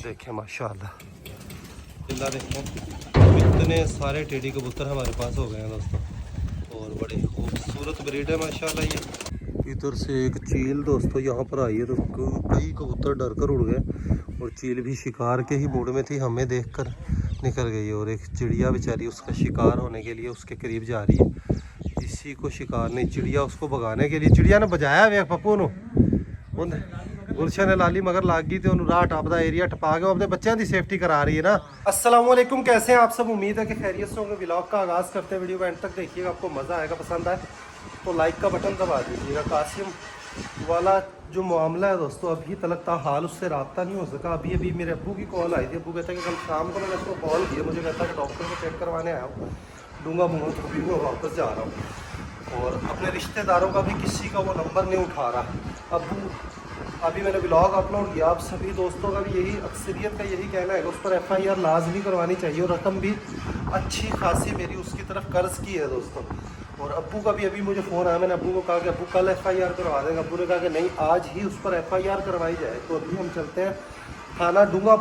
देखें माशाल्लाह, जिंदा देखो इतने सारे टेडी कबूतर हमारे पास हो गए हैं दोस्तों, और बड़ी खूबसूरत ब्रीड है माशाल्लाह ये। इधर से एक चील दोस्तों यहाँ पर आई है, तो कई कबूतर डर कर उड़ गए, और चील भी शिकार के ही मूड में थी, हमें देखकर निकल गई। और एक चिड़िया बेचारी उसका शिकार होने के लिए उसके करीब जा रही है, इसी को शिकार नहीं, चिड़िया उसको भगाने के लिए। चिड़िया ने बजाया वे पप्पू नु गुलशन ने लाली मगर लाग गई, तो राह टपदा एरिया टपा के अपने बच्चों की सेफ्टी करा रही है ना। अस्सलाम वालेकुम, कैसे हैं आप सब? उम्मीद है कि खैरियत से होंगे। व्लॉग का आगाज़ करते हैं, वीडियो को एंड तक देखिएगा, आपको मज़ा आएगा। पसंद आए तो लाइक का बटन दबा दीजिएगा। कासिम वाला जो मामला है दोस्तों, अभी तक हाल उससे रब्ता नहीं हो सका। अभी मेरे अब्बू की कॉल आई थी, अब्बू कहता है कि कल शाम को मैंने उसको कॉल किया, मुझे कहता है कि डॉक्टर को चेक करवाने आया हूँ, दूंगा तो भी मैं वापस जा रहा हूँ। और अपने रिश्तेदारों का भी किसी का वो नंबर नहीं उठा रहा। अब्बू अभी मैंने ब्लॉग अपलोड किया, आप सभी दोस्तों का भी यही, अक्सरियत का यही कहना है कि उस पर FIR लाजमी करवानी चाहिए, और रकम भी अच्छी खासी मेरी उसकी तरफ कर्ज की है दोस्तों। और अब्बू का भी अभी मुझे फ़ोन आया, मैंने अब्बू को कहा कि अब्बू कल FIR करवा देंगे। अब्बू ने कहा कि नहीं, आज ही उस पर FIR करवाई जाए। तो अभी हम चलते हैं थाना डूंगा,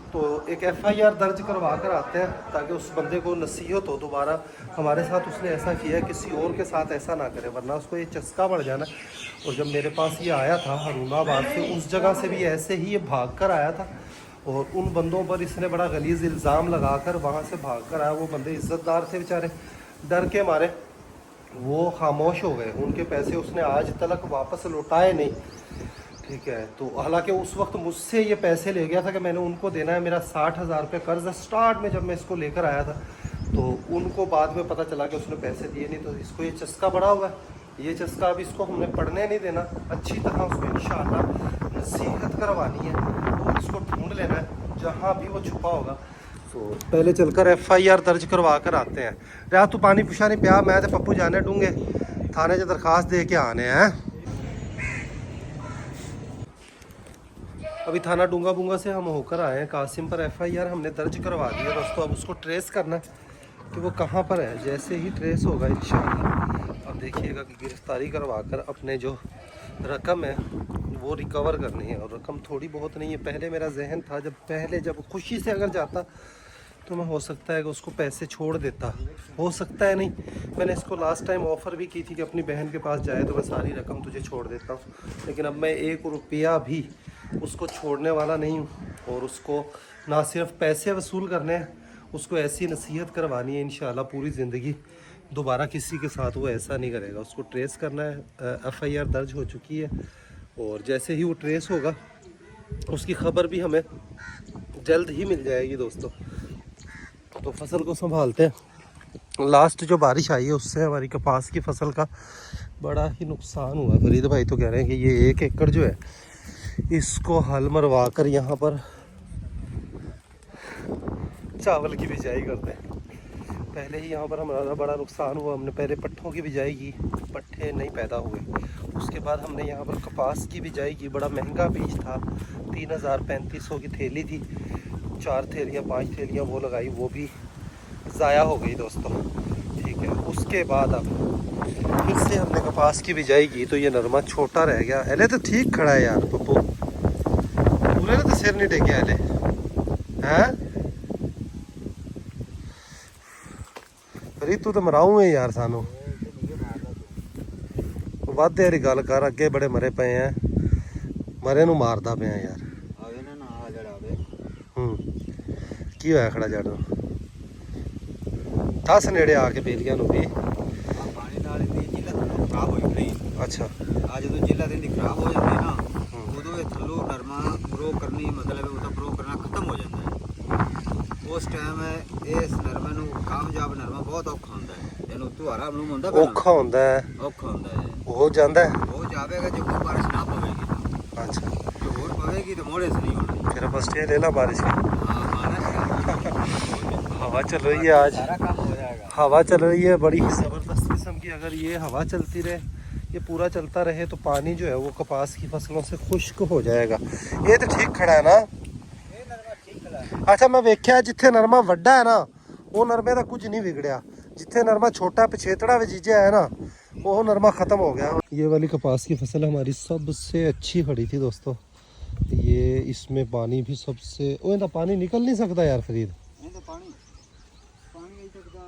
तो एक FIR दर्ज करवा कर आते हैं, ताकि उस बंदे को नसीहत हो दोबारा हमारे साथ उसने ऐसा किया, किसी और के साथ ऐसा ना करे, वरना उसको ये चस्का बढ़ जाना। और जब मेरे पास ये आया था हरूनाबाद से, उस जगह से भी ऐसे ही ये भाग कर आया था, और उन बंदों पर इसने बड़ा गलीज़ इल्ज़ाम लगाकर वहाँ से भाग कर आया। वो बंदे इज़्ज़तदार थे बेचारे, डर के मारे वो खामोश हो गए, उनके पैसे उसने आज तक वापस लौटाए नहीं। ठीक है, तो हालांकि उस वक्त मुझसे ये पैसे ले गया था कि मैंने उनको देना है, मेरा 60,000 रुपये कर्ज स्टार्ट में जब मैं इसको लेकर आया था, तो उनको बाद में पता चला कि उसने पैसे दिए नहीं। तो इसको ये चस्का बड़ा हुआ है, ये चस्का अब इसको हमने पढ़ने नहीं देना, अच्छी तरह उसको इंशाअल्लाह नसीहत करवानी है, और इसको ढूंढ लेना है जहाँ भी वो छुपा होगा। तो पहले चलकर FIR दर्ज करवा कर आते हैं। राह तू पानी पुछा नहीं पिया, मैं तो पप्पू जाने डूंगे थाने से दरखास्त दे के आने हैं। अभी थाना डूंगा से हम होकर आए हैं। कासिम पर FIR हमने दर्ज करवा दी है दोस्तों, अब उसको ट्रेस करना है कि वो कहाँ पर है। जैसे ही ट्रेस होगा इंशाअल्लाह, अब देखिएगा कि गिरफ्तारी करवा कर अपने जो रकम है वो रिकवर करनी है। और रकम थोड़ी बहुत नहीं है। पहले मेरा जहन था, जब खुशी से अगर जाता तो मैं हो सकता है कि उसको पैसे छोड़ देता, हो सकता है नहीं। मैंने इसको लास्ट टाइम ऑफ़र भी की थी कि अपनी बहन के पास जाए तो मैं सारी रकम तुझे छोड़ देता हूँ, लेकिन अब मैं 1 रुपया भी उसको छोड़ने वाला नहीं हूँ। और उसको ना सिर्फ पैसे वसूल करने हैं, उसको ऐसी नसीहत करवानी है इंशाल्लाह पूरी ज़िंदगी दोबारा किसी के साथ वो ऐसा नहीं करेगा। उसको ट्रेस करना है। FIR दर्ज हो चुकी है, और जैसे ही वो ट्रेस होगा उसकी ख़बर भी हमें जल्द ही मिल जाएगी दोस्तों। तो फसल को संभालते हैं। लास्ट जो बारिश आई है उससे हमारी कपास की फसल का बड़ा ही नुकसान हुआ। फरीद भाई तो कह रहे हैं कि ये 1 एकड़ जो है इसको हल मरवा कर यहाँ पर चावल की बिजाई करते हैं। पहले ही यहाँ पर हमारा बड़ा नुकसान हुआ, हमने पहले पट्ठों की बिजाई की, पट्ठे नहीं पैदा हुए। उसके बाद हमने यहाँ पर कपास की बिजाई की, बड़ा महंगा बीज था, 3,000-3,500 की थैली थी, 4 थैलियाँ 5 थैलियाँ वो लगाई, वो भी ज़ाया हो गई दोस्तों। ठीक है, उसके बाद अब फिर से हमने कपास की बिजाई की, तो ये नरमा छोटा रह गया। अले तो ठीक खड़ा है यार पप्पू, पूरे ने तो सिर नहीं टेके अले हैं। तू तो मराऊ है यार, सानू वादे वाली गल कर, अगे बड़े मरे पे हैं, मरे नू मारदा पे यार। की होया खड़ा जाना दस नेड़े आके बेलिया नू भी। अच्छा, आज जो जिला दिन खराब हो जाती है ना, उदों थल्लो नरमा ग्रो करनी, मतलब उसका ग्रो करना खत्म हो जाता है। उस टाइम इस नरमे नू कामयाब नरमा बहुत औखा होंदा है, जदों तुहारा बनू होंदा औखा होंदा है, औखा होंदा है, हो जांदा है, हो जावेगा जब बारिश ना पवेगी। अच्छा, जो और पवेगी तो मोड़े से नहीं होना। फिर बस ये ले ला बारिश की। हाँ, हवा चल रही है आज, सारा काम हो जाएगा। हवा चल रही है बड़ी ही ज़बरदस्त किस्म की। अगर ये हवा चलती रहे, ये पूरा चलता रहे, तो पानी जो है वो कपास की फसलों से खुश्क हो जाएगा। ये तो ठीक खड़ा है ना? अच्छा, मैं वेख्या जिथे नरमा वड्डा है ना, वो नरमे का कुछ नहीं बिगड़िया, जिथे नरमा छोटा पिछेतड़ा वजीजा है ना, वो नरमा खत्म हो गया। ये वाली कपास की फसल हमारी सबसे अच्छी खड़ी थी दोस्तों, ये इसमें पानी भी सबसे ओ इनका पानी निकल नहीं सकता यार फरीद, नहीं तो पानी नहीं सकता,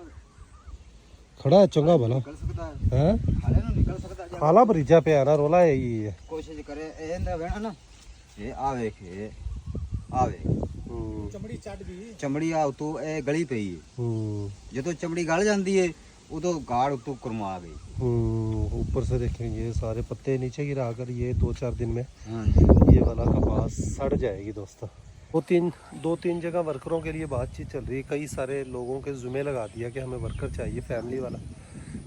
खड़ा है चंगा भला निकल सकता है, हैं खाले नु निकल सकता है। खाला भरीजा पे आना रोला है ये कोशिश करे ए ना वेना ना ये आवे के आवे चमड़ी चढ़ गई, चमड़ी आ तो ए गली पे ही है, जो चमड़ी गल जाती है उदो गाड़ उतो कुरमा आ गई। ऊपर से देखेंगे ये सारे पत्ते नीचे गिरा कर ये 2-4 दिन में हाँ जी। ये वाला कपास सड़ जाएगी दोस्तों। दो तीन जगह वर्करों के लिए बातचीत चल रही है, कई सारे लोगों के ज़ुम्मे लगा दिया कि हमें वर्कर चाहिए फैमिली वाला,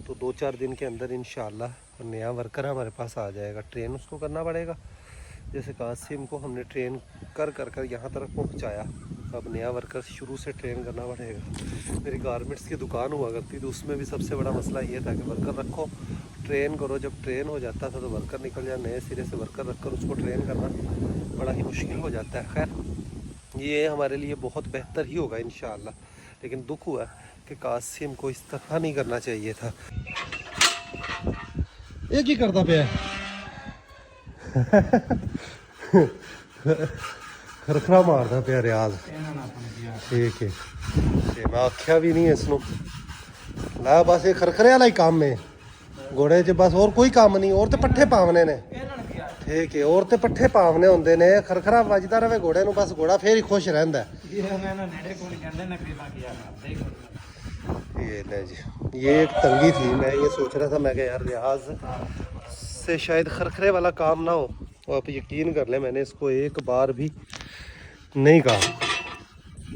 तो 2-4 दिन के अंदर इंशाल्लाह नया वर्कर हमारे पास आ जाएगा। ट्रेन उसको करना पड़ेगा, जैसे कासिम को हमने ट्रेन कर कर कर यहाँ तक पहुँचाया, अब नया वर्कर शुरू से ट्रेन करना पड़ेगा। मेरी गारमेंट्स की दुकान हुआ करती तो उसमें भी सबसे बड़ा मसला ये था कि वर्कर रखो ट्रेन करो, जब ट्रेन हो जाता था तो वर्कर निकल जाए, नए सिरे से वर्कर रखकर उसको ट्रेन करना बड़ा ही मुश्किल हो जाता है। खैर ये हमारे लिए बहुत बेहतर ही होगा इंशाअल्लाह, लेकिन दुख हुआ कि कासिम को इस तरह नहीं करना चाहिए था। एक ही करता पे खरखरा मारदा पे रियाज, ठीक है ते मैं आख्या भी नहीं इसनों ला, बस ये खरखरे वाला ही काम है घोड़े च, बस और कोई काम नहीं, और तो पट्ठे पावने ने, ठीक है और तो पट्ठे पावने होंगे ने, खरखरा वजदा रहे घोड़े नूं, बस घोड़ा फिर ही खुश रहंदा है। ये ले जी, ये एक तंगी थी, मैं ये सोच रहा था, मैं कहा यार रियाज से शायद खरखरे वाला काम ना हो, और आप यकीन कर लें मैंने इसको एक बार भी नहीं कहा,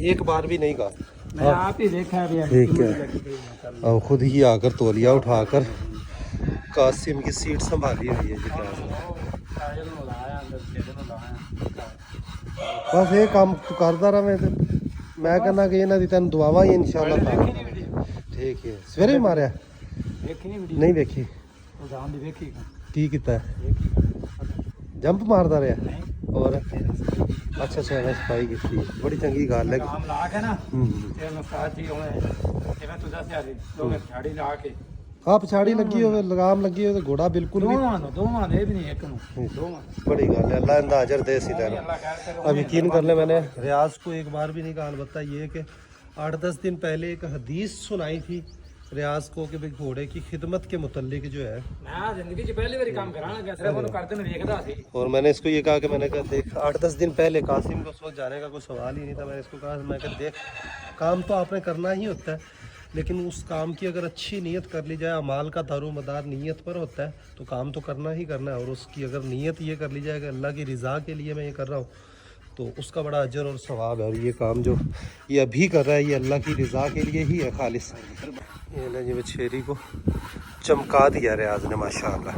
एक बार भी नहीं कहा। मैं आप ही देखा है, ठीक है, अब खुद ही आकर तौलिया उठाकर कासिम की सीट संभाली हुई है जी। बस ये काम तू करता रहा, मैं कहना कि इन्हों की तेन दुआवा ही इंशाल्लाह। ठीक है, सवेरे भी मारिया नहीं देखी की किता है, जंप मारदा रहा और अच्छा अच्छा मैं सफाई की थी, बड़ी चंगी गल है। हाँ पछाड़ी लगी हो, लगाम लगी हो, घोड़ा बिल्कुल भी बड़ी गल है, अल्लाह इंदा अजर दे सी तेन। अब यकीन कर ले, मैंने रियाज को एक बार भी नहीं कहा, अलबत्ता ये कि 8-10 दिन पहले एक हदीस सुनाई थी रियाज को कि भाई घोड़े की खिदमत के मुतल्लिक जो है, और मैंने इसको ये कहा कि मैंने कहा देख 8-10 दिन पहले कासिम को उस वक्त जाने का कोई सवाल ही नहीं था, मैंने इसको कहा, मैं कहा देख काम तो आपने करना ही होता है, लेकिन उस काम की अगर अच्छी नीयत कर ली जाए, अमाल का दारोमदार नीयत पर होता है, तो काम तो करना ही करना है, और उसकी अगर नीयत ये कर ली जाए कि अल्लाह की रज़ा के लिए मैं ये कर रहा हूँ, तो उसका बड़ा अजर और सवाब है। और ये काम जो ये अभी कर रहा है ये अल्लाह की रज़ा के लिए ही है खालिस। ये ना ये बछेरी को चमका दिया रियाज ने माशाअल्लाह।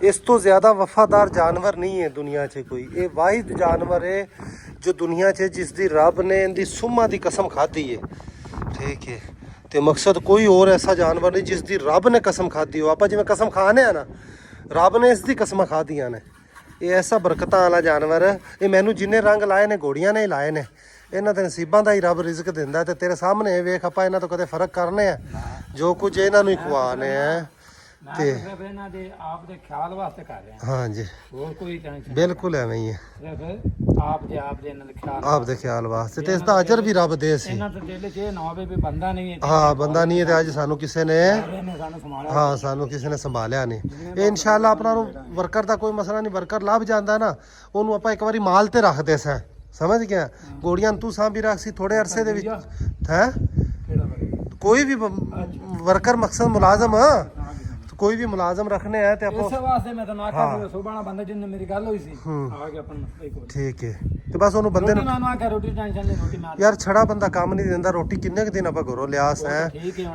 इस तो ज़्यादा वफादार जानवर नहीं है दुनिया च कोई, ये वाहिद जानवर है जो दुनिया च जिसकी रब ने इनकी सुम्मा की कसम खाधी है, ठीक है, तो मकसद कोई और ऐसा जानवर नहीं जिसकी रब ने कसम खाधी हो। आप जिवें कसम खाने ना, रब ने इसकी कसम खा दिया ने, ये ऐसा बरकत वाला जानवर है। ये मैनू जिन्हें रंग लाए ने घोड़ियां ने ही लाए ने, इन्हों के नसीबों का ही रब रिजक दिंदा, ते तेरे सामने वेख आप इन्हों तो कदे फर्क करने हैं, जो कुछ इन्हों ही खुआने हैं ते हाँ जी बिल्कुल एवं ही है, आप दे ख्याल वास्ते ते इसका अजर भी रब दे सी। हाँ बंदा नहीं है ते अज सानू किसी ने, हाँ सानू किसी ने संभालिया नहीं। ये इंशाल्लाह अपना वर्कर का कोई मसला नहीं, वर्कर लभ जाता है ना, उन्होंने आप एक बार माल ते रखते सैं, समझ गया, घोड़ियां तू सांभी रख सी थोड़े अरसे दे विच है, कोई भी वर्कर मकसद मुलाजम कोई भी मुलाजम रखने हैं ते आपको ठीक है, तो बस उन्होंने बंदे यार छड़ा बंदा काम नहीं देता, रोटी किन्ने के दिन आप घरों लिया है, ठीक है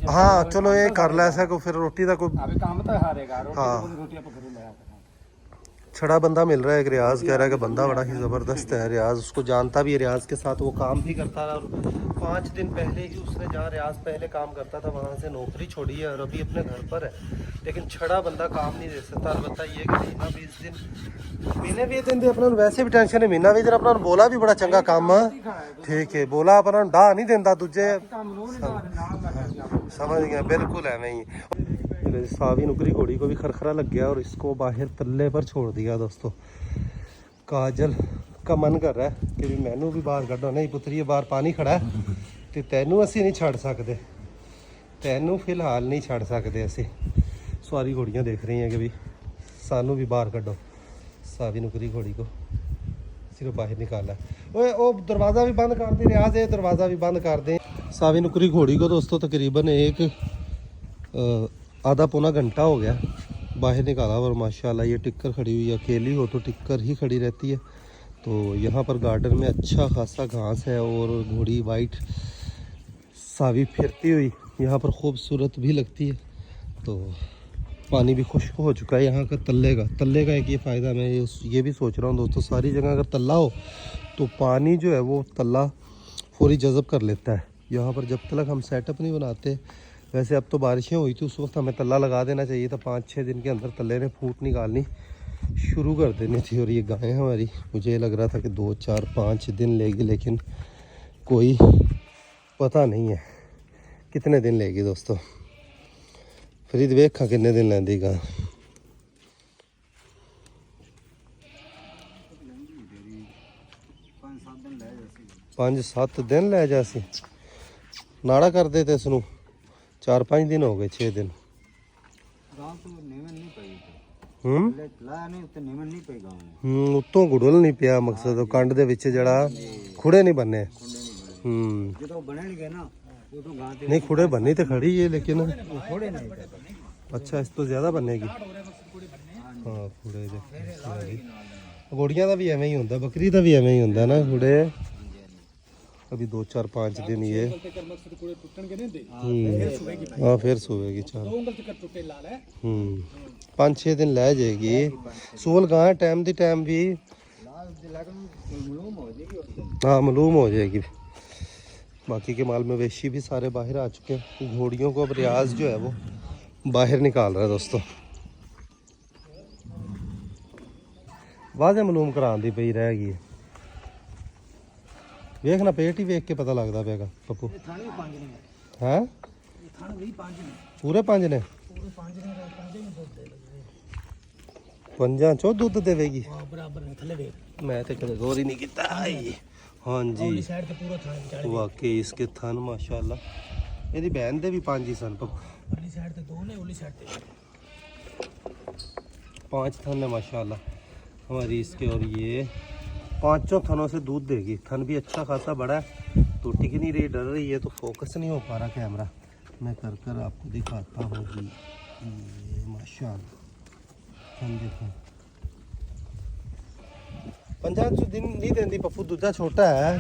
हाँ चलो ये कर लै सको फिर रोटी का कोई हाँ छड़ा बंदा मिल रहा है। एक रियाज कह रहा है कि बंदा बड़ा ही ज़बरदस्त है, रियाज उसको जानता भी है, रियाज के साथ वो काम भी करता रहा, और 5 दिन पहले ही उसने जहाँ रियाज पहले काम करता था वहाँ से नौकरी छोड़ी है और अभी अपने घर पर है, लेकिन छड़ा बंदा काम नहीं दे सकता। अलबत्ता ये कि महीने 20 दिन अपना वैसे भी टेंशन है, महीना 20 दिन अपना बोला भी बड़ा चंगा काम, ठीक है बोला अपना डा नहीं देता दूजे, समझ गया बिल्कुल है नहीं। मेरे सावी नुकरी घोड़ी को भी खरखरा लग गया और इसको बाहर तल्ले पर छोड़ दिया दोस्तों। काजल का मन कर रहा है कि भी मैनू भी बाहर कड्डो। नहीं पुत्तरी बाहर पानी खड़ा है तो तैनू असी नहीं छड़ सकते, तैनू फिलहाल नहीं छड़ सकते असी। सारी घोड़ियाँ देख रही हैं कि भी सानू भी बाहर कड्डो। सावी नुकरी घोड़ी को सिर्फ बाहर निकाला है। ओए ओ दरवाज़ा भी बंद कर दे, रियाज है दरवाज़ा भी बंद कर दें। सावी नुकरी घोड़ी को दोस्तों तकरीबन एक आधा पौना घंटा हो गया बाहर निकाला और माशाल्लाह ये टिक्कर खड़ी हुई है। अकेली हो तो टिक्कर ही खड़ी रहती है। तो यहाँ पर गार्डन में अच्छा खासा घास है और घोड़ी वाइट सावी फिरती हुई यहाँ पर खूबसूरत भी लगती है। तो पानी भी खुश्क हो चुका है यहाँ का तल्ले का एक ये फ़ायदा मैं ये भी सोच रहा हूँ दोस्तों, सारी जगह अगर तल्ला हो तो पानी जो है वो तल्ला फौरी जज़ब कर लेता है। यहाँ पर जब तक हम सेटअप नहीं बनाते, वैसे अब तो बारिशें हुई थी उस वक्त हमें तल्ला लगा देना चाहिए था। 5-6 दिन के अंदर तल्ले ने फूट निकालनी शुरू कर देनी थी। और ये गाय हमारी मुझे लग रहा था कि 2-4-5 दिन लेगी, लेकिन कोई पता नहीं है कितने दिन लेगी दोस्तों। फरीद वेखा कितने दिन लेंदी गाय। 5-7 दिन लै जासी। नाड़ा कर दे ते इसनू 4-5 दिन हो गए, 6 दिन। उत्तों गुड़ल नहीं पिया, मकसद कंड दे विच जड़ा खुड़े नहीं बने। नहीं खुड़े बननी तो खड़ी है लेकिन अच्छा इस तो ज़्यादा बनेगी। हाँ खुड़े घोड़ियां का भी एवं ही होंगे, बकरी का भी एवं ही होंगे ना खुड़े। अभी 2-4-5 दिन ये हाँ फिर सोएगी। चल 5-6 दिन लै जाएगी। सोल गां टाइम दी टाइम भी हाँ मालूम हो जाएगी। बाकी के माल मवेशी भी सारे बाहर आ चुके हैं। घोड़ियों को अब रियाज जो है वो बाहर निकाल रहा है दोस्तों। वाजे मालूम कराने दी पई रह गई। वेखना पेट ही वेख के पता लगता पेगा पप्पू है। पूरे 5 ने 5 चो दुध देगी। मैं तो कदे गौर ही नहीं किया। हाँ जी वाकई इसके थन माशाल्लाह। यदि बहन दे भी 5 ही सन पप्पू। 5 थन है माशाल्लाह हमारी इसके। और ये 5 थनों से दूध देगी। थन भी अच्छा खासा बड़ा है। तो टिक नहीं रही, डर रही है तो फोकस नहीं हो पा रहा कैमरा। मैं कर आपको दिखाता हूँ कि माशाल्लाह थन देखो। 5 दिन नहीं देती पप्पू, दूजा छोटा है।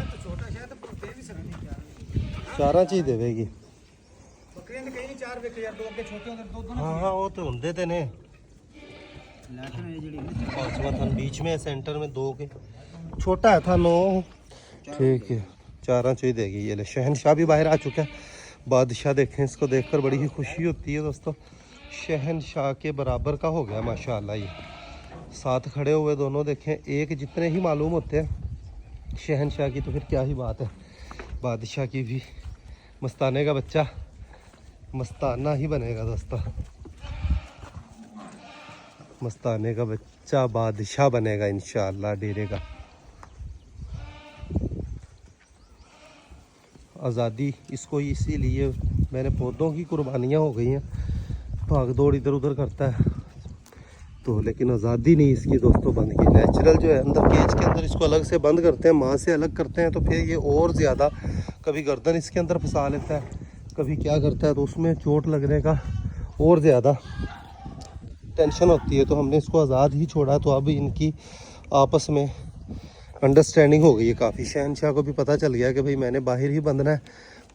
चारा चीज देगी। हाँ वो तो होंगे तो ने। 5वां थन बीच में सेंटर में 2 के छोटा है था 9। ठीक है चारा चाहिए देगी। ये ले शहनशाह भी बाहर आ चुका है। बादशाह देखें, इसको देखकर बड़ी ही खुशी होती है दोस्तों। शहनशाह के बराबर का हो गया माशाल्लाह। ये साथ खड़े हुए दोनों देखें एक जितने ही मालूम होते हैं शहनशाह की, तो फिर क्या ही बात है। बादशाह की भी मस्ताने का बच्चा मस्ताना ही बनेगा दोस्तों। मस्ताने का बच्चा बादशाह बनेगा इंशाअल्लाह डेरे का। आज़ादी इसको इसीलिए मैंने पौधों की कुर्बानियाँ हो गई हैं। भाग दौड़ इधर उधर करता है तो, लेकिन आज़ादी नहीं इसकी दोस्तों बंद की। नेचुरल जो है अंदर केज के अंदर इसको अलग से बंद करते हैं, माँ से अलग करते हैं तो फिर ये और ज़्यादा कभी गर्दन इसके अंदर फंसा लेता है, कभी क्या करता है तो उसमें चोट लगने का और ज़्यादा टेंशन होती है। तो हमने इसको आज़ाद ही छोड़ा। तो अब इनकी आपस में अंडरस्टैंडिंग हो गई है काफ़ी। शहनशाह को भी पता चल गया कि भाई मैंने बाहर ही बंधना है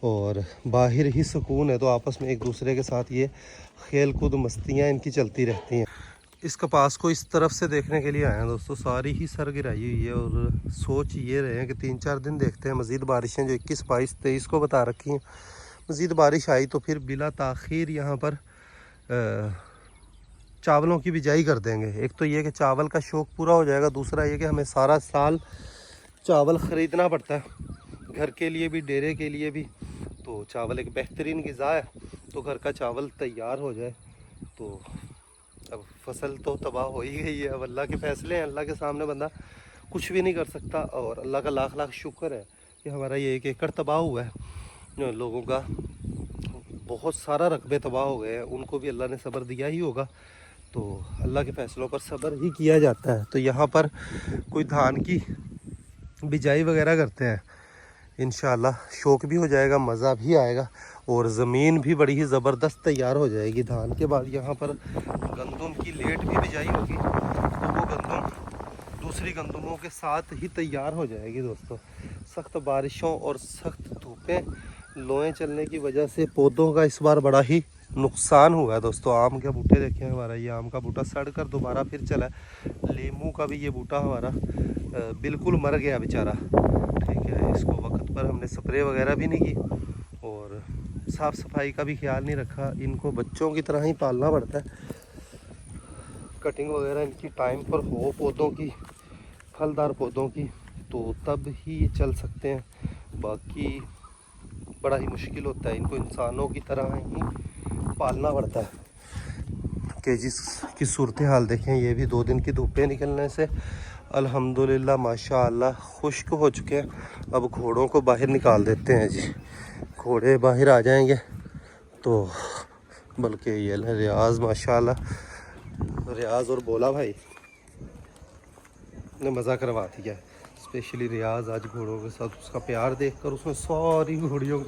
और बाहर ही सुकून है। तो आपस में एक दूसरे के साथ ये खेल कूद मस्तियाँ इनकी चलती रहती हैं। इस कपास को इस तरफ से देखने के लिए आए हैं दोस्तों। सारी ही सर गिराई हुई है और सोच ये रहे हैं कि 3-4 दिन देखते हैं। मज़ीद बारिशें जो 21, 22, 23 को बता रखी हैं, मज़ीद बारिश आई तो फिर बिला ताख़ीर यहाँ पर चावलों की बिजाई कर देंगे। एक तो ये कि चावल का शौक़ पूरा हो जाएगा, दूसरा ये कि हमें सारा साल चावल ख़रीदना पड़ता है, घर के लिए भी डेरे के लिए भी। तो चावल एक बेहतरीन ग़िज़ा है, तो घर का चावल तैयार हो जाए तो अब फसल तो तबाह हो ही गई है। अब अल्लाह के फैसले हैं, अल्लाह के सामने बंदा कुछ भी नहीं कर सकता। और अल्लाह का लाख लाख शुक्र है कि हमारा ये 1 एकड़ तबाह हुआ है। लोगों का बहुत सारा रकबे तबाह हो गए हैं, उनको भी अल्लाह ने सब्र दिया ही होगा। तो अल्लाह के फ़ैसलों पर सब्र ही किया जाता है। तो यहाँ पर कोई धान की बिजाई वगैरह करते हैं, इंशाल्लाह शौक भी हो जाएगा, मज़ा भी आएगा और ज़मीन भी बड़ी ही ज़बरदस्त तैयार हो जाएगी। धान के बाद यहाँ पर गंदम की लेट भी बिजाई होगी, तो वो गंदम दूसरी गंदमों के साथ ही तैयार हो जाएगी दोस्तों। सख्त बारिशों और सख्त धूपें, लोएं चलने की वजह से पौधों का इस बार बड़ा ही नुकसान हुआ है दोस्तों। आम के बूटे देखें, हमारा ये आम का बूटा सड़ कर दोबारा फिर चला है। लीमू का भी ये बूटा हमारा बिल्कुल मर गया बेचारा, ठीक है। इसको वक्त पर हमने स्प्रे वगैरह भी नहीं की और साफ़ सफाई का भी ख्याल नहीं रखा। इनको बच्चों की तरह ही पालना पड़ता है। कटिंग वगैरह इनकी टाइम पर हो पौधों की, फलदार पौधों की, तो तब ही ये चल सकते हैं। बाकी बड़ा ही मुश्किल होता है, इनको इंसानों की तरह ही पालना पड़ता है। कि जिसकी सूरत हाल देखें, ये भी 2 दिन की धूपें निकलने से अल्हम्दुलिल्लाह माशाअल्लाह खुश्क हो चुके हैं। अब घोड़ों को बाहर निकाल देते हैं जी, घोड़े बाहर आ जाएंगे तो। बल्कि ये रियाज माशाअल्लाह, रियाज और बोला भाई ने मज़ा करवा दिया। स्पेशली रियाज आज घोड़ों के साथ उसका प्यार देखकर उसने सारी घोड़ियों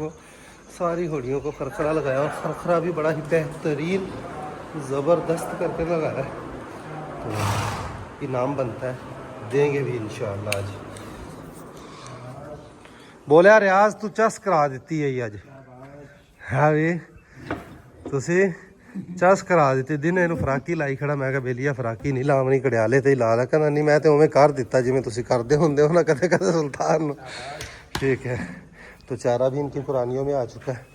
को खरखरा लगाया, और खरखरा भी बड़ा ही बेहतरीन ज़बरदस्त करके लगाया। तो इनाम बनता है, देंगे भी इंशाअल्लाह। आज बोलिया रियाज तू चस करा दी है अज, है भी तुसी चस करा दी। दिन इन फराकी लाई खड़ा, मैं क्या बेलिया फराकी नहीं लावनी, कड़ियाले ते ही ला ला। कहना नहीं मैं तो उवें कर दिता जिवें तुसी करदे हुंदे हो ना कदे कदे सुल्तान। ठीक है, तो चारा भी इनकी पुरानियों में आ चुका है।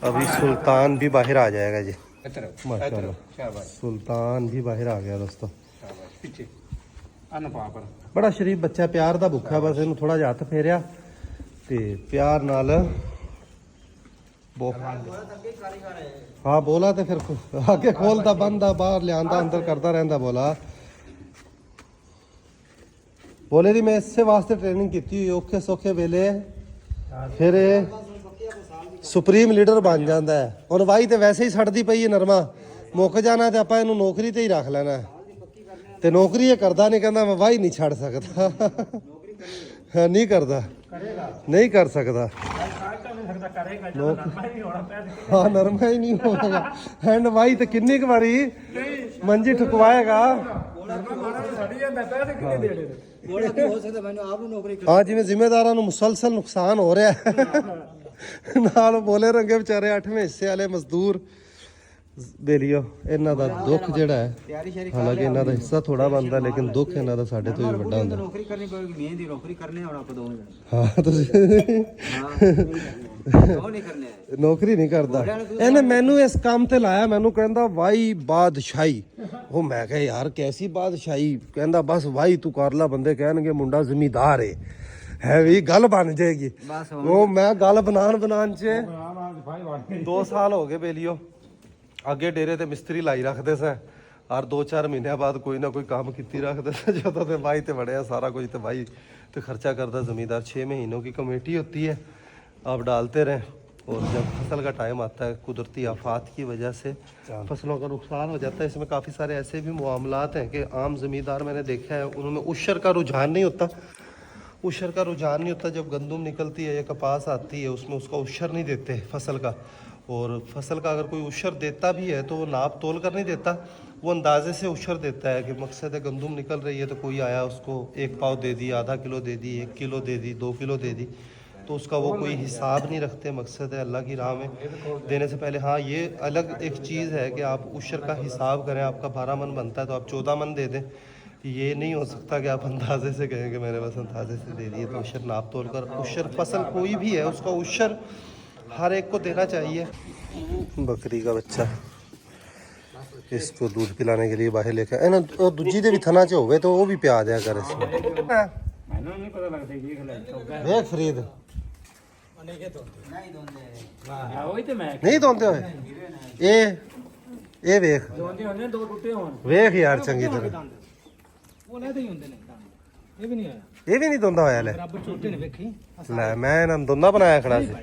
अभी सुल्तान भी बाहर आ जाएगा जी माशाल्लाह। सुल्तान भी बाहर आ गया दोस्तों। बड़ा शरीफ बच्चा, प्यार दा भुखा, बस इन्हू थोड़ा जिहा हत्थ फेरिया ते प्यार नाल हाँ बोला तो फिर आगे खोलता बंदा बाहर लिया अंदर करता रहता। बोले दी मैं इससे वास्ते ट्रेनिंग की हुई, औखे सौखे वेले फिर सुप्रीम लीडर बन जाता है। और वाही तो वैसे ही सड़ती पई है, नरमा मुक जाना तो आप इनू नौकरी ते ही रख लेना। तो नौकरी ये करता नहीं, कहता मैं वाही नहीं छड़ सकता। नहीं करता, नहीं कर सकता। हाँ नरमा ही नहीं होगा। हैंड वाही तो किन्नी क बारी मंजी ठुकवाएगा। हाँ जिमें जिम्मेदारां नू मुसलसल नुकसान हो रहा है। नाल बोले रंगे बेचारे 8वें हिस्से वाले मजदूर बेलियो, इन्हां दा दुख जिहड़ा है, हालांकि इन्हां दा हिस्सा थोड़ा बनदा, लेकिन दुख इन्हां दा साडे तो भी वड्डा हुंदा। नौकरी करनी पवेगी, मेहनत दी नौकरी करने और आप दोवें जने। हाँ तुसीं ਉਹ ਨਹੀਂ ਕਰਨੇ ਆਏ। नौकरी नहीं करता। इन्हें मैनू इस काम ते लाया, मैनू कहंदा वाई बादशाही। वो मैं कहा यार कैसी बादशाही? कहंदा बस वाई तू कर ला, बंदे कहणगे मुंडा जमींदार है भी गल बन जाएगी। वो मैं गल बनान च 2 साल हो गए बेलियो। अगे डेरे ते मिस्त्री लाई रखते से, और 2-4 महीने बाद कोई ना कोई काम किती रखते से। जो तो भाई तो बड़े सारा कुछ तो भाई तो खर्चा करता जमींदार। 6 महीनों की कमेटी होती है, आप डालते रहें। और जब फसल का टाइम आता है, कुदरती आफात की वजह से फसलों का नुकसान हो जाता है। इसमें काफ़ी सारे ऐसे भी मामलात हैं कि आम ज़मींदार मैंने देखा है, उनमें उशर का रुझान नहीं होता। उशर का रुझान नहीं होता। जब गंदम निकलती है या कपास आती है, उसमें उसका उशर नहीं देते फसल का। और फसल का अगर कोई उशर देता भी है तो वो नाप तोल कर नहीं देता, वो अंदाजे से उशर देता है कि मकसद है गंदम निकल रही है तो कोई आया उसको 1 पाव दे दी, आधा किलो दे दी, 1 किलो दे दी, 2 किलो दे दी, तो उसका वो कोई हिसाब नहीं रखते। मकसद है अल्लाह की राह में देने से पहले। हाँ ये अलग एक चीज़ है कि आप उशर का हिसाब करें। आपका 12 मन बनता है तो आप 14 मन दे दें। ये नहीं हो सकता कि आप अंदाजे से कहें कि मैंने बस अंदाजे से दे दिए। तो उशर नाप तोल कर, उशर फसल कोई भी है उसका उशर हर एक को देना चाहिए। बकरी का बच्चा, इसको दूध पिलाने के लिए बाहर लेकर है ना, दूजी दे भी थना च होवे तो वो भी पिया दिया कर इसमें। देख फरीद नहीं धोते हो ये ਇਹ ਵੇਖ ਦੋਂਦੇ ਹੁੰਦੇ ਦੋ ਟੁੱਟੇ ਹੋਣ ਵੇਖ ਯਾਰ ਚੰਗੀ ਤਰ੍ਹਾਂ ਉਹਨੇ ਤੇ ਹੀ ਹੁੰਦੇ ਨੇ ਦੰਦ ਇਹ ਵੀ ਨਹੀਂ ਆਇਆ ਇਹ ਵੀ ਨਹੀਂ ਦੋਂਦਾ ਹੋਇਆ ਲੈ ਬਰਾਬਰ ਛੋਟੇ ਨੇ ਵੇਖੀ ਲੈ ਮੈਂ ਇਹਨਾਂ ਨੂੰ ਦੋਂਦਾ ਬਣਾਇਆ ਖੜਾ ਸੀ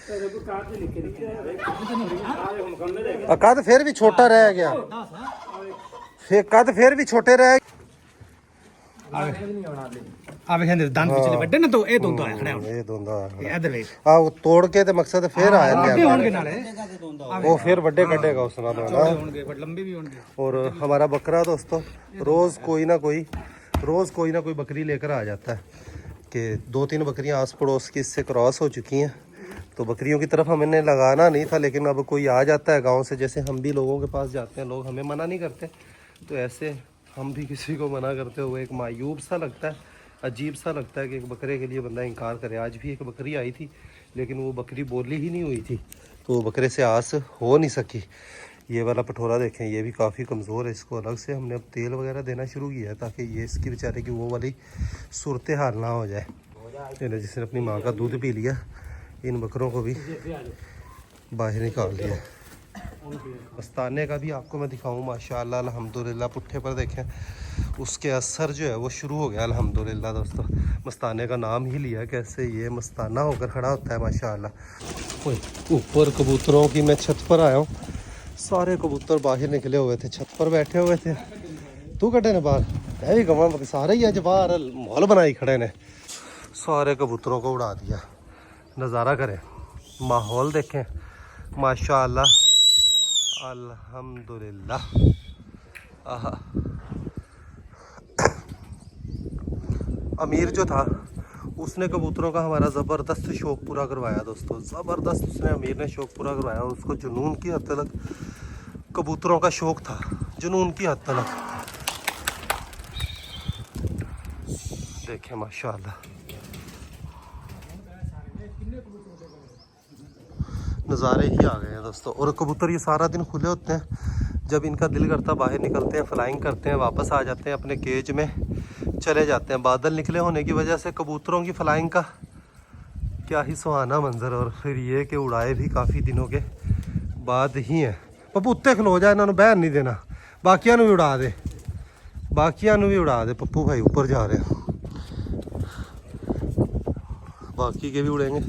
ਤੇਰੇ ਕੋ ਕਾਰ ਤੇ ਨਿੱਕੇ ਨਿੱਕੇ ਆਏ ਹੁਣ ਕੰਨੇ ਦੇ ਆ ਕੱਦ ਫਿਰ ਵੀ ਛੋਟਾ ਰਹਿ ਗਿਆ ਫੇਰ ਕੱਦ ਫਿਰ ਵੀ ਛੋਟੇ ਰਹਿ ਆਵੇ ਨਹੀਂ ਆਉਣਾ ਦੇ ਆਵੇ ਕਹਿੰਦੇ ਦੰਦ ਪਿਛਲੇ ਵੱਡੇ ਨੇ ਤੋਂ ਇਹ ਦੋਂਦਾ ਆਇਆ ਖੜਾ ਇਹ ਦੋਂਦਾ ਹੋਇਆ ਇਧਰ ਵੇਖ ਆ ਉਹ ਤੋੜ ਕੇ ਤੇ ਮਕਸਦ ਫੇਰ ਆ ਵੱਡੇ ਜਾਂਦੇ ਹੋਣਗੇ ਨਾਲੇ ਉਹ ਫਿਰ ਵੱਡੇ ਕੱਢੇਗਾ ਉਸ ਨਾਲ ਚੌੜੇ ਹੋਣਗੇ ਬਟ ਲੰਬੇ भी होंगे और हमारा बकरा दोस्तों रोज़ कोई ना कोई बकरी लेकर आ जाता है कि 2-3 बकरियां आस पड़ोस की इससे क्रॉस हो चुकी हैं। तो बकरियों की तरफ हमने लगाना नहीं था, लेकिन अब कोई आ जाता है गांव से, जैसे हम भी लोगों के पास जाते हैं, लोग हमें मना नहीं करते, तो ऐसे हम भी किसी को मना करते हुए एक मायूब सा लगता है, अजीब सा लगता है कि एक बकरे के लिए बंदा इनकार करे। आज भी एक बकरी आई थी, लेकिन वो बकरी बोली ही नहीं हुई थी, तो वो बकरे से आस हो नहीं सकी। ये वाला पठोरा देखें, ये भी काफ़ी कमज़ोर है, इसको अलग से हमने अब तेल वगैरह देना शुरू किया है ताकि ये इसकी बेचारे की वो वाली सूरत हाल ना हो जाए। इन्हें जिसने अपनी माँ का दूध पी लिया, इन बकरों को भी बाहर निकाल दिया। मस्ताने का भी आपको मैं दिखाऊं, माशाल्लाह अल्हम्दुलिल्लाह, पुट्ठे पर देखें उसके असर जो है वो शुरू हो गया अल्हम्दुलिल्लाह। दोस्तों मस्ताने का नाम ही लिया, कैसे ये मस्ताना होकर खड़ा होता है माशाल्लाह। ऊपर कबूतरों की मैं छत पर आया हूँ, सारे कबूतर बाहर निकले हुए थे, छत पर बैठे हुए थे। तू कटे ने बाहर, मैं भी कमा सारे ही अज बाहर माहौल बनाई खड़े ने, सारे कबूतरों को उड़ा दिया। नज़ारा करें, माहौल देखें माशाल्लाह अल्हम्दुलिल्लाह। आहा, अमीर जो था उसने कबूतरों का हमारा ज़बरदस्त शौक़ पूरा करवाया दोस्तों, ज़बरदस्त उसने अमीर ने शौक़ पूरा करवाया। उसको जुनून की हद तक कबूतरों का शौक़ था, जुनून की हद तक। देखें माशाल्लाह, नज़ारे ही आ गए हैं दोस्तों। और कबूतर ये सारा दिन खुले होते हैं, जब इनका दिल करता बाहर निकलते हैं, फ्लाइंग करते हैं, वापस आ जाते हैं अपने केज में चले जाते हैं। बादल निकले होने की वजह से कबूतरों की फ्लाइंग का क्या ही सुहाना मंजर, और फिर ये कि उड़ाए भी काफ़ी दिनों के बाद ही हैं। पप्पू उत्ते खलो जा, इन्होंने बहन नहीं देना, बाकियां भी उड़ा दे, बाकियां भी उड़ा दे। पप्पू भाई ऊपर जा रहे हैं, बाकी के भी उड़ेंगे,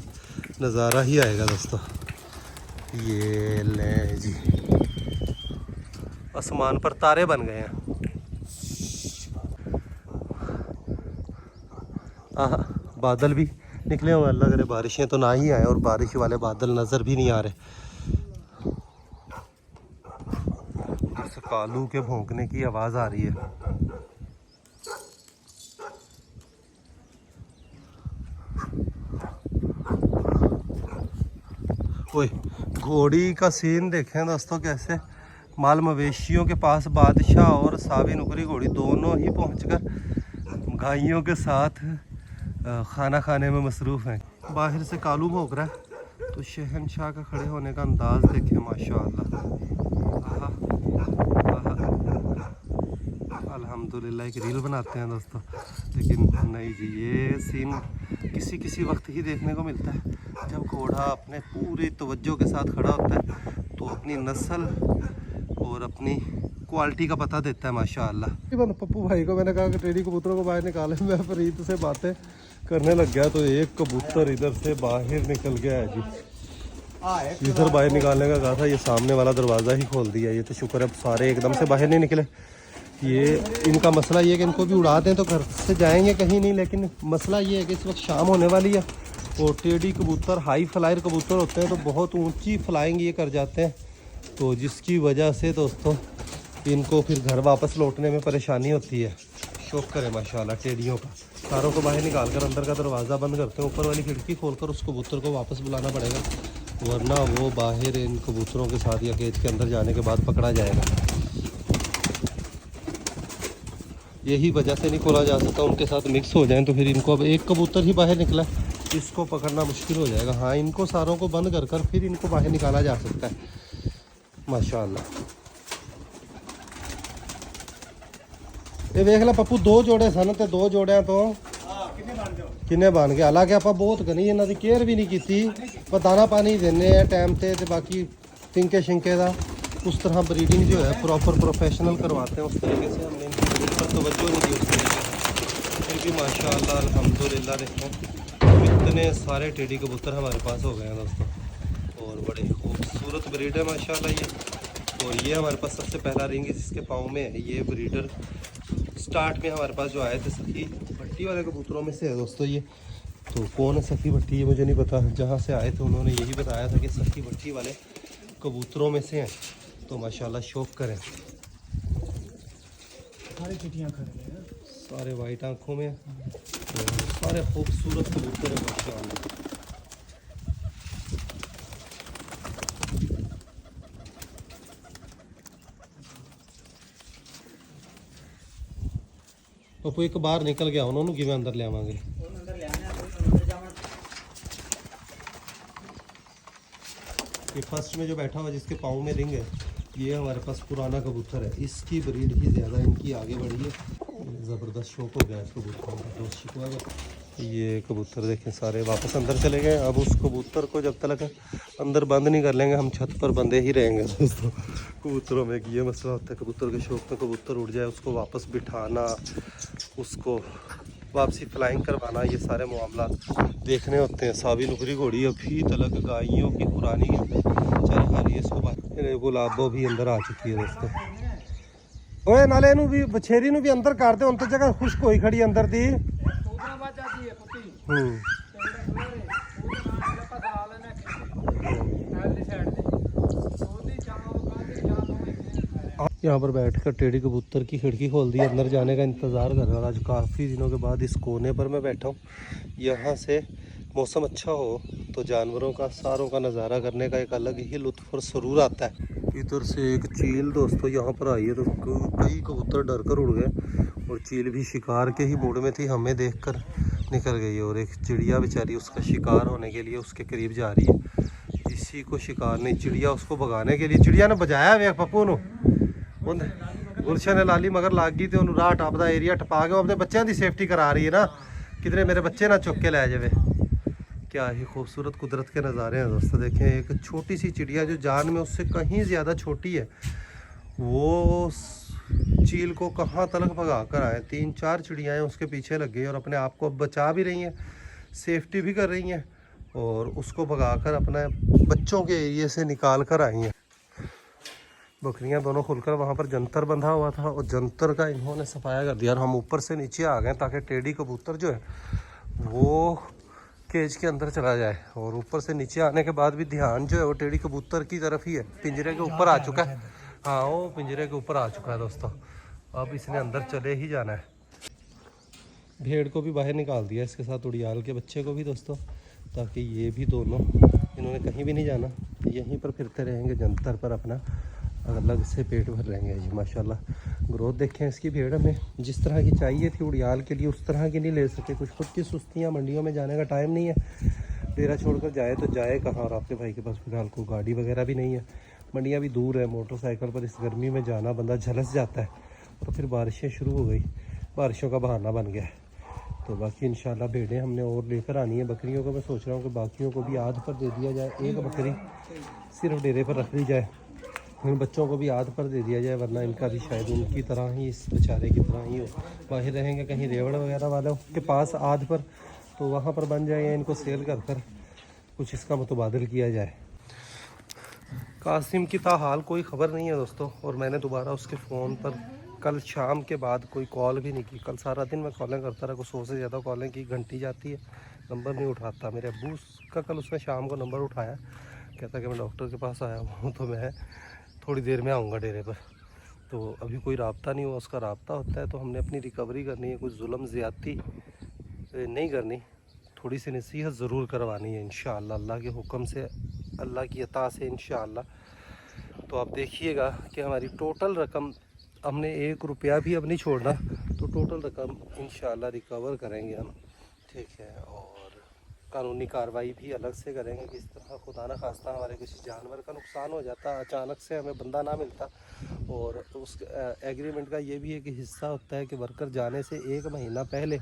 नज़ारा ही आएगा दोस्तों। ये ले जी, आसमान पर तारे बन गए हैं। बादल भी निकले हुए, अल्लाह करे बारिशें तो ना ही आए, और बारिश वाले बादल नज़र भी नहीं आ रहे। इस कालू के भौंकने की आवाज़ आ रही है। ओए, घोड़ी का सीन देखें दोस्तों, कैसे माल मवेशियों के पास बादशाह और सावी नुकरी घोड़ी दोनों ही पहुंचकर गायों के साथ खाना खाने में मसरूफ़ हैं। बाहर से कालू भौंक रहा है, तो शहनशाह का खड़े होने का अंदाज़ देखें माशाअल्लाह। अल्हम्दुलिल्लाह, एक रील बनाते हैं दोस्तों, लेकिन नहीं जी, ये सीन किसी किसी वक्त ही देखने को मिलता है, जब घोड़ा अपने पूरी तवज्जो के साथ खड़ा होता है, तो अपनी नस्ल और अपनी क्वालिटी का पता देता है माशाअल्लाह। पप्पू भाई को मैंने कहा कि टेडी कबूतरों को बाहर निकाले, मैं फरीद से बातें करने लग गया, तो एक कबूतर इधर से बाहर निकल गया है जी। इधर बाहर निकालने का कहा था, ये सामने वाला दरवाज़ा ही खोल दिया। ये तो शुक्र है सारे एकदम से बाहर नहीं निकले। ये इनका मसला ये है कि इनको भी उड़ा दें तो घर से जाएंगे कहीं नहीं, लेकिन मसला ये है कि इस वक्त शाम होने वाली है, और टेडी कबूतर हाई फ्लायर कबूतर होते हैं, तो बहुत ऊंची फ्लाइंग ये कर जाते हैं, तो जिसकी वजह से दोस्तों इनको फिर घर वापस लौटने में परेशानी होती है। शौक करें माशाल्लाह टेडियों का। सारों को बाहर निकाल कर अंदर का दरवाज़ा बंद करते हैं, ऊपर वाली खिड़की खोलकर उस कबूतर को वापस बुलाना पड़ेगा, वरना वो बाहर इन कबूतरों के साथ या केज के अंदर जाने के बाद पकड़ा जाएगा। यही वजह से नहीं खोला जा सकता, उनके साथ मिक्स हो जाएं तो फिर इनको, अब एक कबूतर ही बाहर निकला, इसको पकड़ना मुश्किल हो जाएगा। हाँ, इनको सारों को बंद कर कर फिर इनको बाहर निकाला जा सकता है माशाल्लाह। ये देख ला पप्पू, दो जोड़े सन ते दो जोड़ियां तो किन्ने बन गए। हालांकि आप बहुत करी इन्हों की केयर भी नहीं की, पर दाना पानी देने टाइम से, बाकी टिंके शिंके का उस तरह ब्रीडिंग जो है प्रॉपर प्रोफेशनल करवाते हैं उस तरीके से हमने इनकी ब्रीड पर तवज्जो नहीं दी उस तरीके से। फिर भी माशाल्लाह अल्हम्दुलिल्लाह देखें इतने सारे टेडी कबूतर हमारे पास हो गए हैं दोस्तों, और बड़े खूबसूरत ब्रीड है माशाल्लाह ये। और ये हमारे पास सबसे पहला रिंग जिसके पाँव में है, ये ब्रीडर स्टार्ट में हमारे पास जो आए थे सखी भट्टी वाले कबूतरों में से है दोस्तों ये। तो कौन है सखी भट्टी ये मुझे नहीं पता, जहाँ से आए थे उन्होंने यही बताया था कि सखी भट्टी वाले कबूतरों में से हैं। तो माशाल्लाह शौक करें, सारी चिटियाँ खड़े हैं, सारे वाइट आँखों में, सारे खूबसूरत कबूतर हैं माशाल्लाह। तो एक बार निकल गया उन्होंने कि मैं अंदर ले आवांगे। ये फर्स्ट में जो बैठा हुआ जिसके पाँव में रिंग है, ये हमारे पास पुराना कबूतर है, इसकी ब्रीड ही ज़्यादा इनकी आगे बढ़ी है। ज़बरदस्त शौक हो गया इस कबूतरों का, दोस्त शिकवा का। ये कबूतर देखें सारे वापस अंदर चले गए। अब उस कबूतर को जब तक अंदर बंद नहीं कर लेंगे हम छत पर बंदे ही रहेंगे दोस्तों। कबूतरों में ये मसला होता है, कबूतर के शौक में कबूतर उड़ जाए उसको वापस बिठाना, उसको वापसी फ्लाइंग करवाना, ये सारे मामला देखने होते हैं। साबी नुकरी घोड़ी अभी तलक गायों की पुरानी चल आ रही है, इसको गुलाबो भी अंदर आ चुकी है दोस्तों। ओए नाले नू भी बछेरी नू भी अंदर कर दे, उन तो जगह खुश्क होई खड़ी अंदर दी। यहाँ पर बैठकर टेढ़ी कबूतर की खिड़की खोल दी, अंदर जाने का इंतज़ार कर रहा। आज काफ़ी दिनों के बाद इस कोने पर मैं बैठा हूँ। यहाँ से मौसम अच्छा हो तो जानवरों का सारों का नज़ारा करने का एक अलग ही लुत्फ़ और सुरूर आता है। इधर से एक चील दोस्तों यहाँ पर आई है, तो कई कबूतर डर कर उड़ गए और चील भी शिकार के ही मूड में थी, हमें देखकर निकल गई। और एक चिड़िया बेचारी उसका शिकार होने के लिए उसके करीब जा रही है। इसी को शिकार नहीं, चिड़िया उसको भगाने के लिए, चिड़िया ने बजाया वे पप्पू नू गुलशन लाली मगर लाग गई तो राह टपदा एरिया टपा के अपने बच्चों की सेफ्टी करा रही है ना, किधरे मेरे बच्चे ना चुक के ले जावे। क्या ही खूबसूरत कुदरत के नज़ारे हैं दोस्तों। देखें एक छोटी सी चिड़िया जो जान में उससे कहीं ज़्यादा छोटी है, वो चील को कहाँ तलक भगा कर आए। 3-4 चिड़ियाएँ उसके पीछे लग गई और अपने आप को बचा भी रही हैं, सेफ्टी भी कर रही हैं, और उसको भगाकर अपने बच्चों के एरिए से निकाल कर आई हैं। बकरियां दोनों खुलकर वहाँ पर जंतर बंधा हुआ था और जंतर का इन्होंने सफाया कर दिया और हम ऊपर से नीचे आ गए ताकि टेढ़ी कबूतर जो है वो केज के अंदर चला जाए। और ऊपर से नीचे आने के बाद भी ध्यान जो है वो टेढ़ी कबूतर की तरफ ही है। पिंजरे के ऊपर आ चुका है, हाँ वो पिंजरे के ऊपर आ चुका है दोस्तों। अब इसने अंदर चले ही जाना है। भेड़ को भी बाहर निकाल दिया, इसके साथ उड़ियाल के बच्चे को भी दोस्तों, ताकि ये भी दोनों, इन्होंने कहीं भी नहीं जाना, यहीं पर फिरते रहेंगे जंतर पर, अपना अलग से पेट भर रहेंगे। ये माशाल्लाह ग्रोथ देखें इसकी। भेड़ हमें जिस तरह की चाहिए थी उड़ियाल के लिए उस तरह की नहीं ले सके, कुछ खुद की सुस्तियाँ, मंडियों में जाने का टाइम नहीं है, डेरा छोड़कर जाए तो जाए कहाँ। और आपके भाई के पास फिलहाल कोई गाड़ी वगैरह भी नहीं है, मंडियाँ भी दूर है, मोटरसाइकिल पर इस गर्मी में जाना बंदा झलस जाता है। और फिर बारिशें शुरू हो गई, बारिशों का बहाना बन गया है। तो बाकी इंशाल्लाह भेड़ें हमने और लेकर आनी है। बकरियों को मैं सोच रहा हूँ कि बाकियों को भी आध पर दे दिया जाए, एक बकरी सिर्फ डेरे पर रख ली जाए, इन बच्चों को भी आध पर दे दिया जाए, वरना इनका भी शायद उनकी तरह ही, इस बेचारे की तरह ही हो, बाहर रहेंगे कहीं रेवड़ वगैरह वालों के पास आध पर, तो वहाँ पर बन जाए या इनको सेल कर कर कुछ इसका मुतबादल किया जाए। कासिम की ताहाल कोई ख़बर नहीं है दोस्तों, और मैंने दोबारा उसके फ़ोन पर कल शाम के बाद कोई कॉल भी नहीं की। कल सारा दिन मैं कॉलें करता रहा, कुछ 100 से ज़्यादा कॉलें की, घंटी जाती है, नंबर नहीं उठाता। मेरे अब्बू का कल उसने शाम को नंबर उठाया, कहता कि मैं डॉक्टर के पास आया हूँ तो मैं थोड़ी देर में आऊँगा डेरे पर। तो अभी कोई राब्ता नहीं हुआ, उसका राब्ता होता है तो हमने अपनी रिकवरी करनी है, कुछ जुल्म ज़्यादती नहीं करनी, थोड़ी सी नसीहत ज़रूर करवानी है इंशाअल्लाह, अल्लाह के हुक्म से, अल्लाह की अता से इंशाअल्लाह। तो आप देखिएगा कि हमारी टोटल रकम, हमने 1 रुपया भी अब नहीं छोड़ना, तो टोटल रकम इंशाअल्लाह रिकवर करेंगे हम, ठीक है। और कानूनी कार्रवाई भी अलग से करेंगे। किस तरह खुदा न खास्ता हमारे किसी जानवर का नुकसान हो जाता, अचानक से हमें बंदा ना मिलता। और उस एग्रीमेंट का ये भी एक हिस्सा होता है कि वर्कर जाने से 1 महीना पहले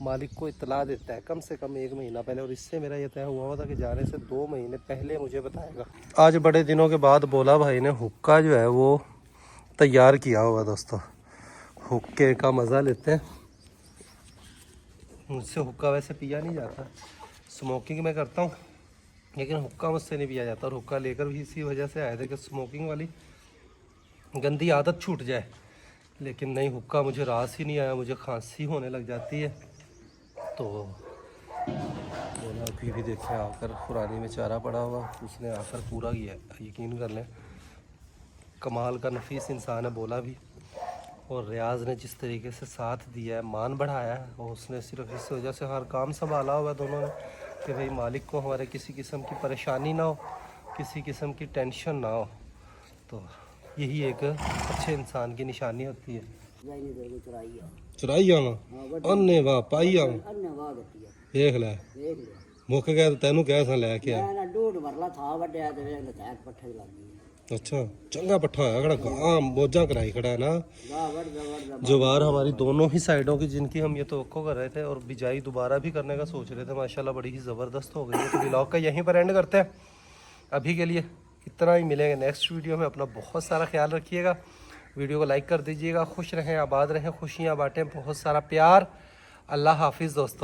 मालिक को इतला देता है, कम से कम 1 महीना पहले। और इससे मेरा ये तय हुआ था कि जाने से 2 महीने पहले मुझे बताएगा। आज बड़े दिनों के बाद बोला भाई ने हुक्का जो है वो तैयार किया हुआ। दोस्तों हुक्के का मज़ा लेते हैं। मुझसे हुक्का वैसे पिया नहीं जाता, स्मोकिंग मैं करता हूँ, लेकिन हुक्का मुझसे नहीं पिया जाता। और हुक्का लेकर भी इसी वजह से आए थे कि स्मोकिंग वाली गंदी आदत छूट जाए। लेकिन नहीं, हुक्का मुझे रास ही नहीं आया, मुझे खांसी होने लग जाती है। तो बोला अभी भी देखें आकर पुरानी में चारा पड़ा हुआ, उसने आकर पूरा किया। यकीन कर लें कमाल का नफीस इंसान है। बोला भी, और रियाज ने जिस तरीके से साथ दिया है, मान बढ़ाया है, और उसने सिर्फ इस वजह से हर काम संभाला हुआ है दोनों ने कि भाई मालिक को हमारे किसी किस्म की परेशानी ना हो, किसी किस्म की टेंशन ना हो। तो यही एक अच्छे इंसान की निशानी होती है। चुराई आवा अन्ने वाह पाई आवा देख ले मुख गया तो तेनू कैसा लैके आ। अच्छा चंगा पट्ठा होया खड़ा, गां मौजा कराई खड़ा है ना। ज्वार हमारी दोनों ही साइडों की जिनकी हम ये तवक्को कर रहे थे और बिजाई दोबारा भी करने का सोच रहे थे, माशाल्लाह बड़ी ही ज़बरदस्त हो गई है। तो व्लॉग का यहीं पर एंड करते हैं अभी के लिए, इतना ही। मिलेंगे नेक्स्ट वीडियो में। अपना बहुत सारा ख्याल रखिएगा, वीडियो को लाइक कर दीजिएगा। खुश रहें, आबाद रहें, खुशियाँ बांटें, बहुत सारा प्यार। अल्लाह हाफिज़ दोस्तों।